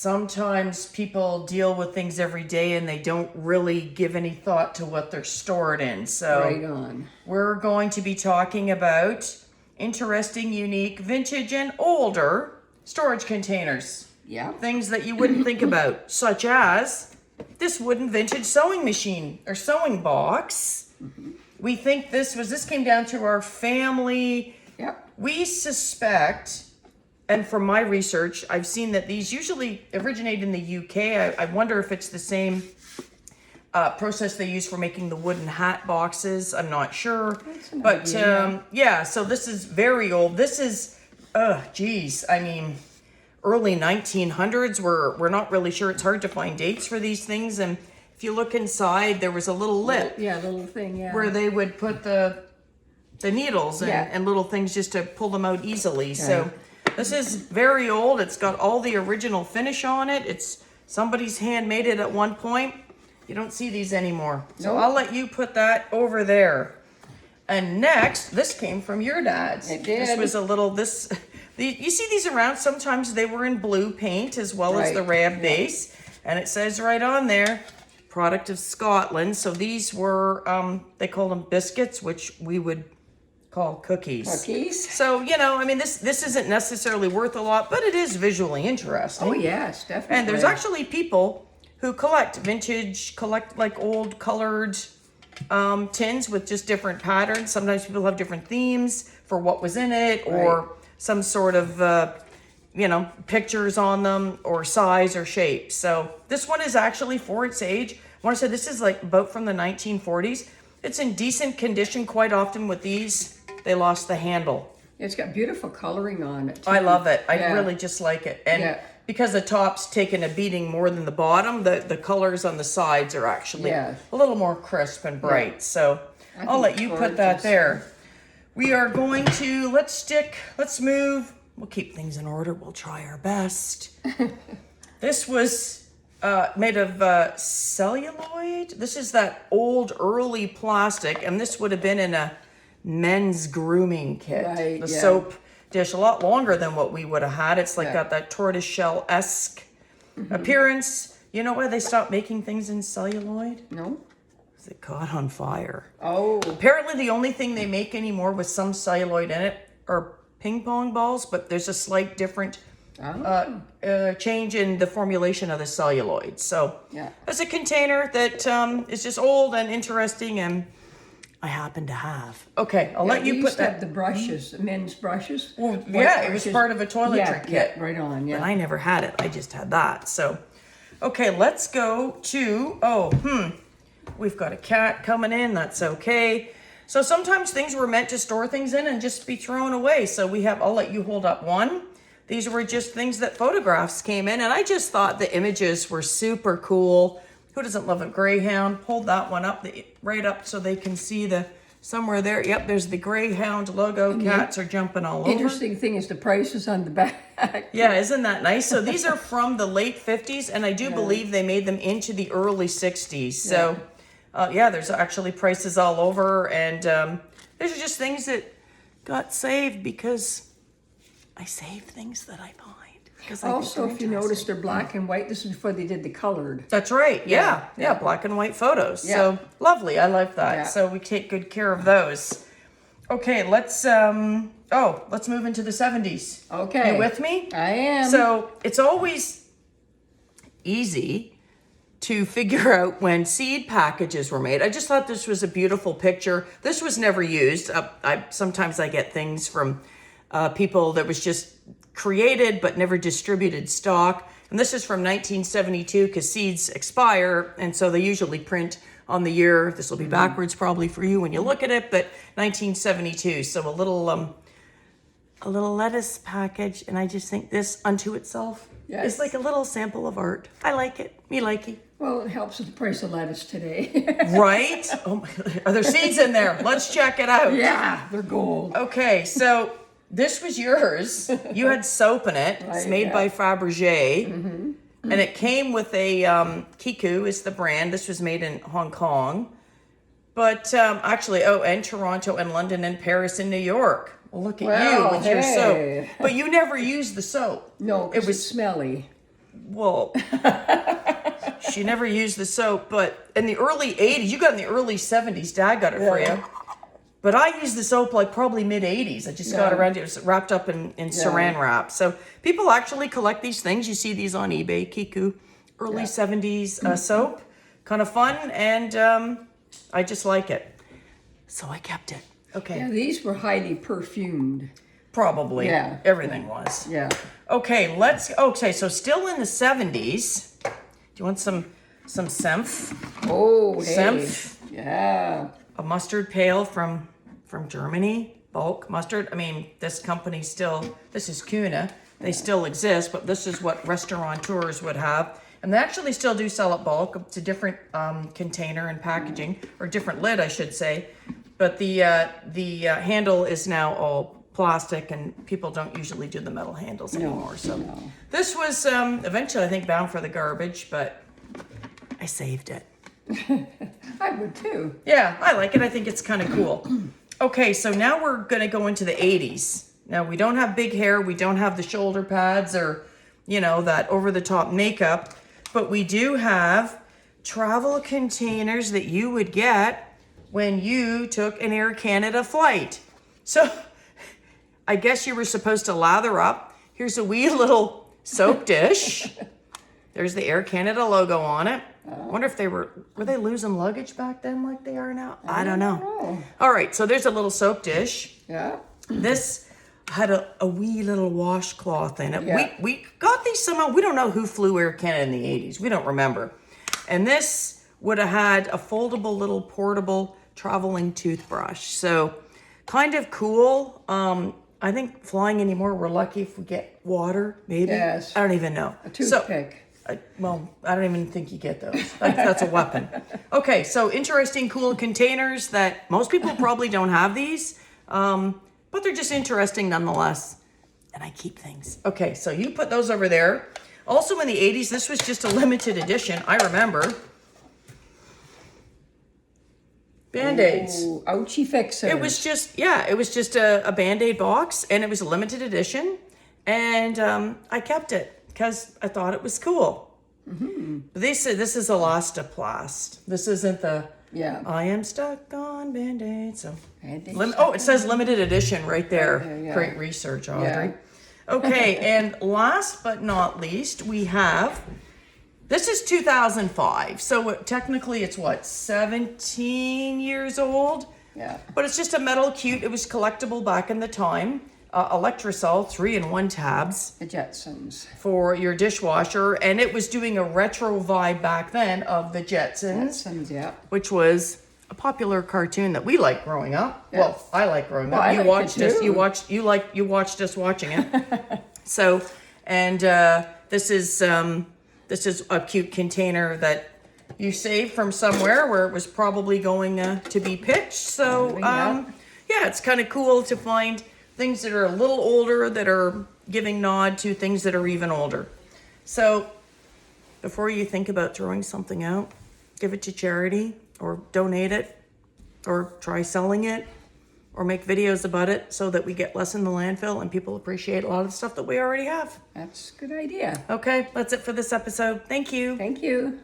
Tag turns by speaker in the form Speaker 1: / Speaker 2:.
Speaker 1: sometimes people deal with things every day and they don't really give any thought to what they're stored in. So
Speaker 2: Right on.
Speaker 1: we're going to be talking about interesting, unique, vintage, and older storage containers.
Speaker 2: Yeah.
Speaker 1: Things that you wouldn't think about, such as this wooden vintage sewing machine or sewing box. We think this came down to our family.
Speaker 2: Yep.
Speaker 1: We suspect, and from my research, I've seen that these usually originate in the UK. I wonder if it's the same process they use for making the wooden hat boxes. I'm not sure. But yeah, so this is very old. This is, early 1900s. We're not really sure. It's hard to find dates for these things. And if you look inside, there was a little lip.
Speaker 2: Little thing,
Speaker 1: where they would put the needles and little things just to pull them out easily. Okay. So this is very old. It's got all the original finish on it. It's somebody's hand made it at one point. You don't see these anymore. So I'll let you put that over there. And next, this came from your dad's.
Speaker 2: It did.
Speaker 1: This was a little, you see these around. Sometimes they were in blue paint as well as the rab base. And it says right on there, product of Scotland. So these were, they call them biscuits, which we would call cookies. So, this isn't necessarily worth a lot, but it is visually interesting.
Speaker 2: Oh, yes, definitely.
Speaker 1: And there's actually people who collect like old colored tins with just different patterns. Sometimes people have different themes for what was in it or some sort of, pictures on them or size or shape. So this one is actually, for its age, I want to say this is like about from the 1940s. It's in decent condition. Quite often with these, they lost the handle.
Speaker 2: It's got beautiful coloring on it, too.
Speaker 1: I love it. I really just like it. And because the top's taken a beating more than the bottom, the colors on the sides are actually a little more crisp and bright. Yeah. So I'll let you put that there. We are going to, let's move. We'll keep things in order. We'll try our best. This was made of celluloid. This is that old early plastic, and this would have been in a men's grooming kit. The soap dish, a lot longer than what we would have had. It's like got that tortoise shell-esque appearance. You know why they stopped making things in celluloid?
Speaker 2: No.
Speaker 1: Because it caught on fire.
Speaker 2: Oh.
Speaker 1: Apparently the only thing they make anymore with some celluloid in it are ping pong balls, but there's a slight different change in the formulation of the celluloid. So it's a container that is just old and interesting, and I happen to have. Okay, I'll let you put that.
Speaker 2: The brushes, men's brushes.
Speaker 1: Well, it was part of a toiletry kit.
Speaker 2: Right on,
Speaker 1: But I never had it. I just had that. So, okay, let's go to, we've got a cat coming in. That's okay. So sometimes things were meant to store things in and just be thrown away. So I'll let you hold up one. These were just things that photographs came in, and I just thought the images were super cool. Who doesn't love a greyhound? Hold that one up, right up so they can see somewhere there. Yep, there's the greyhound logo. Cats are jumping all over.
Speaker 2: Interesting thing is the prices on the back.
Speaker 1: Yeah, isn't that nice? So these are from the late 50s, and I do believe they made them into the early 60s. So, there's actually prices all over, and these are just things that got saved because I save things that I find.
Speaker 2: Also, if you notice, they're black and white. This is before they did the colored.
Speaker 1: That's right. Yeah, black and white photos. Yeah. So lovely. I like that. Yeah. So we take good care of those. Okay, let's move into the 70s.
Speaker 2: Okay.
Speaker 1: You with me?
Speaker 2: I am.
Speaker 1: So it's always easy to figure out when seed packages were made. I just thought this was a beautiful picture. This was never used. Sometimes I get things from people that was just created but never distributed stock. And this is from 1972 because seeds expire, and so they usually print on the year. This will be backwards probably for you when you look at it, but 1972. So a little lettuce package, and I just think this unto itself is like a little sample of art. I like it. Me likey.
Speaker 2: Well, it helps with the price of lettuce today.
Speaker 1: Right? Oh, are there seeds in there? Let's check it out.
Speaker 2: Yeah, they're gold.
Speaker 1: Okay, so this was yours. You had soap in it. It's made by Fabergé. And it came with a, Kiku is the brand. This was made in Hong Kong. But and Toronto and London and Paris and New York. Well, look at you with your soap. But you never used the soap.
Speaker 2: No, it was smelly.
Speaker 1: well, she never used the soap, but in the early 80s, you got in the early 70s, Dad got it for you. But I used the soap like probably mid 80s. I just got around it. It was wrapped up in saran wrap. So people actually collect these things. You see these on eBay, Kiku, early 70s soap. Kind of fun, and I just like it. So I kept it. Okay.
Speaker 2: Yeah, these were highly perfumed.
Speaker 1: Probably.
Speaker 2: Yeah.
Speaker 1: Everything was.
Speaker 2: Yeah.
Speaker 1: Okay, so still in the 70s. Do you want some Senf?
Speaker 2: Oh, hey.
Speaker 1: Senf.
Speaker 2: Yeah.
Speaker 1: A mustard pail from Germany, bulk mustard. I mean, this company still, this is Kuhn. They still exist, but this is what restaurateurs would have. And they actually still do sell it bulk. It's a different container and packaging, or different lid, I should say. But the handle is now all plastic, and people don't usually do the metal handles anymore. So this was eventually, I think, bound for the garbage, but I saved it.
Speaker 2: I would too.
Speaker 1: Yeah, I like it. I think it's kind of cool. Okay, so now we're going to go into the 80s. Now, we don't have big hair. We don't have the shoulder pads or, you know, that over-the-top makeup. But we do have travel containers that you would get when you took an Air Canada flight. So I guess you were supposed to lather up. Here's a wee little soap dish. There's the Air Canada logo on it. I wonder if were they losing luggage back then like they are now? I don't know. All right, so there's a little soap dish.
Speaker 2: Yeah.
Speaker 1: This had a wee little washcloth in it.
Speaker 2: Yeah.
Speaker 1: We got these somehow. We don't know who flew Air Canada in the 80s. We don't remember. And this would have had a foldable little portable traveling toothbrush. So kind of cool. I think flying anymore, we're lucky if we get water, maybe.
Speaker 2: Yes.
Speaker 1: I don't even know.
Speaker 2: A toothpick.
Speaker 1: Well, I don't even think you get those. That's a weapon. Okay, so interesting, cool containers that most people probably don't have these, but they're just interesting nonetheless. And I keep things. Okay, so you put those over there. Also in the 80s, this was just a limited edition. I remember. Band-Aids.
Speaker 2: Oh, ouchie fixer.
Speaker 1: It was just a Band-Aid box, and it was a limited edition. And I kept it because I thought it was cool. Mm-hmm. They said this is Elastoplast. This isn't the I am stuck on Band-Aid. So it says limited edition right there. Yeah. Great research, Audrey. Yeah. Okay, and last but not least, we have, this is 2005. So technically it's 17 years old?
Speaker 2: Yeah.
Speaker 1: But it's just a metal cute. It was collectible back in the time. Electrasol 3-in-1 tabs.
Speaker 2: The Jetsons. For
Speaker 1: your dishwasher. And it was doing a retro vibe back then of the Jetsons.
Speaker 2: Jetsons, yeah.
Speaker 1: Which was a popular cartoon that we liked growing up. Yeah. Well, I like growing up.
Speaker 2: You watched us.
Speaker 1: You watched us watching it. So, and this is a cute container that you saved from somewhere where it was probably going to be pitched. So, yeah, it's kind of cool to find things that are a little older that are giving nod to things that are even older. So before you think about throwing something out, give it to charity or donate it or try selling it or make videos about it so that we get less in the landfill and people appreciate a lot of the stuff that we already have.
Speaker 2: That's a good idea.
Speaker 1: Okay, that's it for this episode. Thank you.
Speaker 2: Thank you.